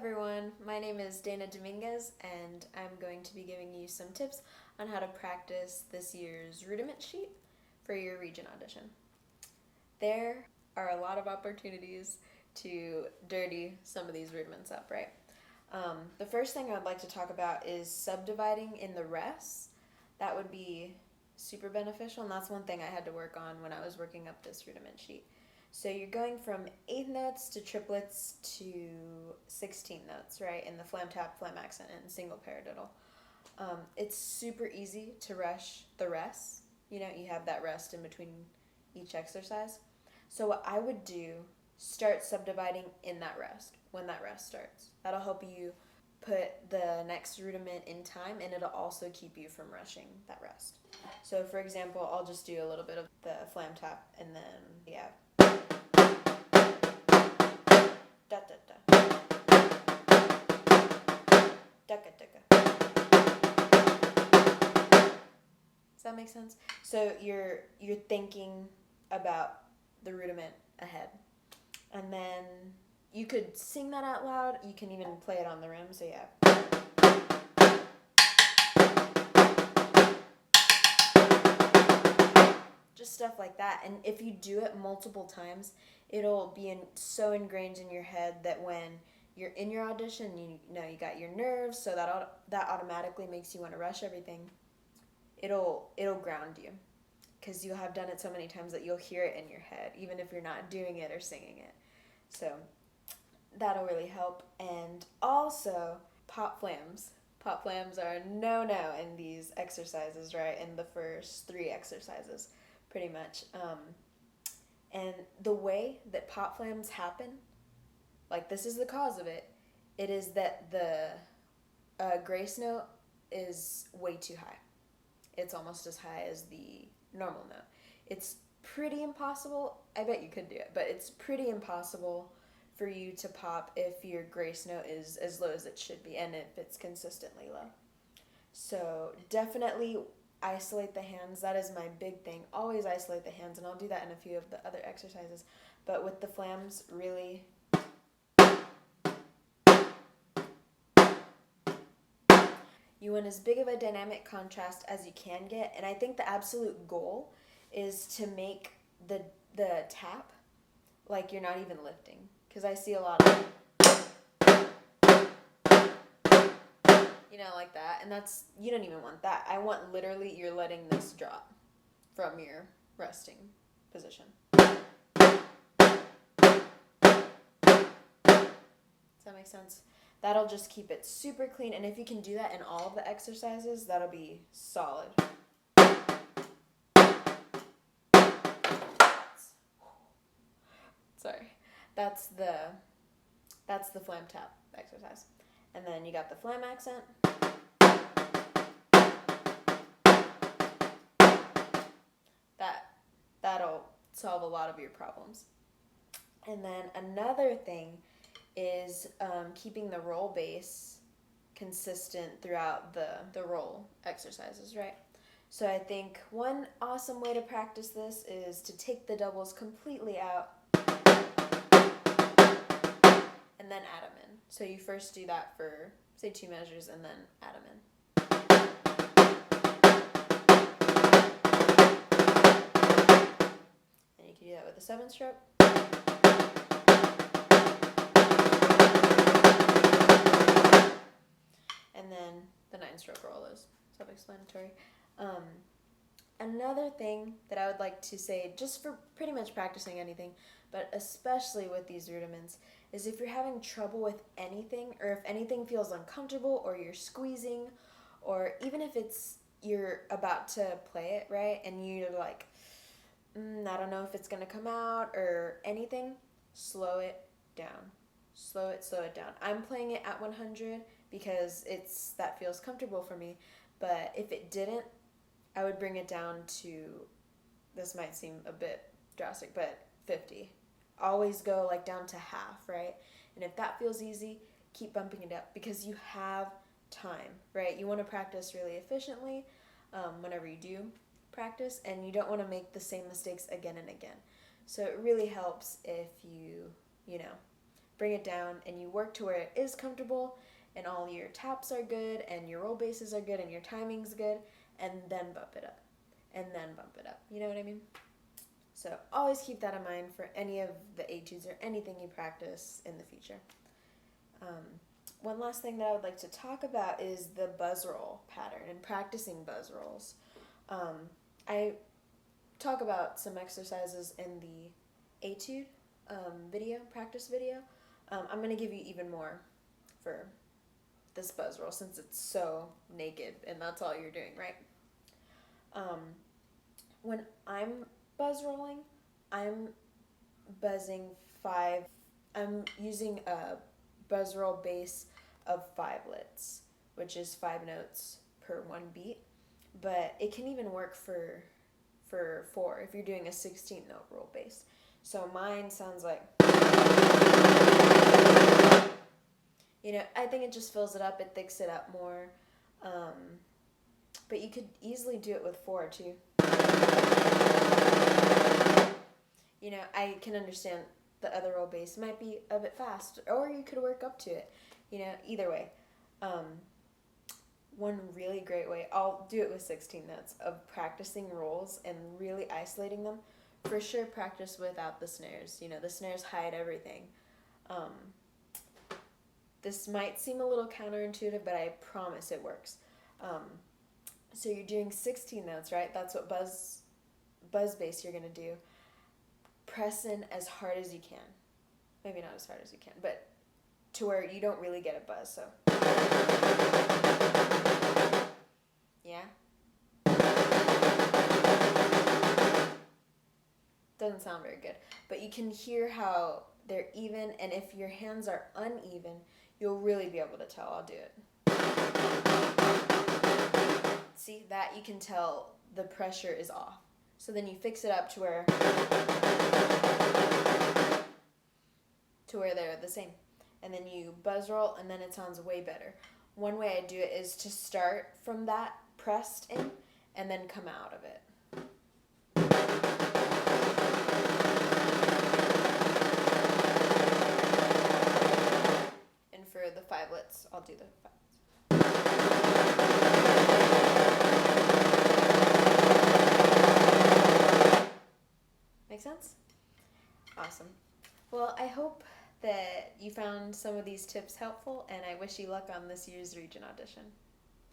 everyone, my name is Dana Dominguez and I'm going to be giving you some tips on how to practice this year's rudiment sheet for your region audition. There are a lot of opportunities to dirty some of these rudiments up, right? The first thing I'd like to talk about is subdividing in the rests. That would be super beneficial, and that's one thing I had to work on when I was working up this rudiment sheet. So you're going from eighth notes to triplets to 16 notes, right, in the flam tap, flam accent, and single paradiddle. It's super easy to rush the rests. You have that rest in between each exercise. So what I would do, start subdividing in that rest, when that rest starts. That'll help you put the next rudiment in time, and it'll also keep you from rushing that rest. So for example, I'll just do a little bit of the flam tap, and then da da da, ducka ducka. Does that make sense? So you're thinking about the rudiment ahead, and then you could sing that out loud. You can even play it on the rim. So yeah. Just stuff like that. And if you do it multiple times, it'll be so ingrained in your head that when you're in your audition, you got your nerves, so that automatically makes you want to rush everything. It'll ground you, because you'll have done it so many times that you'll hear it in your head, even if you're not doing it or singing it. So that'll really help. And also, pop flams. Pop flams are a no-no in these exercises, right? In the first 3 exercises, pretty much. And the way that pop flams happen, like this is the cause of it, it is that the grace note is way too high. It's almost as high as the normal note. It's pretty impossible. I bet you could do it, but it's pretty impossible for you to pop if your grace note is as low as it should be, and if it's consistently low. So definitely isolate the hands. That is my big thing. Always isolate the hands, and I'll do that in a few of the other exercises. But with the flams, really you want as big of a dynamic contrast as you can get, and I think the absolute goal is to make the tap like you're not even lifting, because I see a lot of like that, and you don't even want that. I want literally you're letting this drop from your resting position. Does that make sense? That'll just keep it super clean, and if you can do that in all of the exercises, that'll be solid. Sorry. That's the flam tap exercise. And then you got the flam accent. That'll solve a lot of your problems. And then another thing is keeping the roll bass consistent throughout the roll exercises, right? So I think one awesome way to practice this is to take the doubles completely out and then add them in. So you first do that for, say, 2 measures, and then add them in. And you can do that with a 7-stroke. And then the 9-stroke roll is self-explanatory. Another thing that I would like to say, just for pretty much practicing anything, but especially with these rudiments, is if you're having trouble with anything, or if anything feels uncomfortable, or you're squeezing, or even if you're about to play it, right, and you're like, I don't know if it's going to come out, or anything, slow it down. Slow it down. I'm playing it at 100 because that feels comfortable for me, but if it didn't, I would bring it down to, this might seem a bit drastic, but 50. Always go down to half, right? And if that feels easy, keep bumping it up, because you have time, right? You want to practice really efficiently whenever you do practice, and you don't want to make the same mistakes again and again. So it really helps if you bring it down, and you work to where it is comfortable, and all your taps are good, and your roll basses are good, and your timing's good, and then bump it up, and then bump it up. You know what I mean? So always keep that in mind for any of the etudes or anything you practice in the future. One last thing that I would like to talk about is the buzz roll pattern and practicing buzz rolls. I talk about some exercises in the etude practice video. I'm going to give you even more for this buzz roll since it's so naked and that's all you're doing, right? When I'm buzz rolling, I'm buzzing I'm using a buzz roll bass of 5-lits, which is 5 notes per one beat, but it can even work for 4 if you're doing a 16-note roll bass. So mine sounds like, I think it just fills it up, it thicks it up more, but you could easily do it with 4 too. I can understand the other roll bass might be a bit fast, or you could work up to it. Either way. One really great way, I'll do it with 16 notes, of practicing rolls and really isolating them. For sure, practice without the snares. The snares hide everything. This might seem a little counterintuitive, but I promise it works. So you're doing 16 notes, right? That's what buzz bass you're going to do. Press in as hard as you can. Maybe not as hard as you can, but to where you don't really get a buzz, so. Yeah? Doesn't sound very good, but you can hear how they're even, and if your hands are uneven, you'll really be able to tell. I'll do it. See, that you can tell the pressure is off. So then you fix it up to where they're the same. And then you buzz roll, and then it sounds way better. One way I do it is to start from that pressed in, and then come out of it. And for the 5-lits, I'll do the 5-lits. Make sense? Awesome. Well, I hope that you found some of these tips helpful, and I wish you luck on this year's Region audition.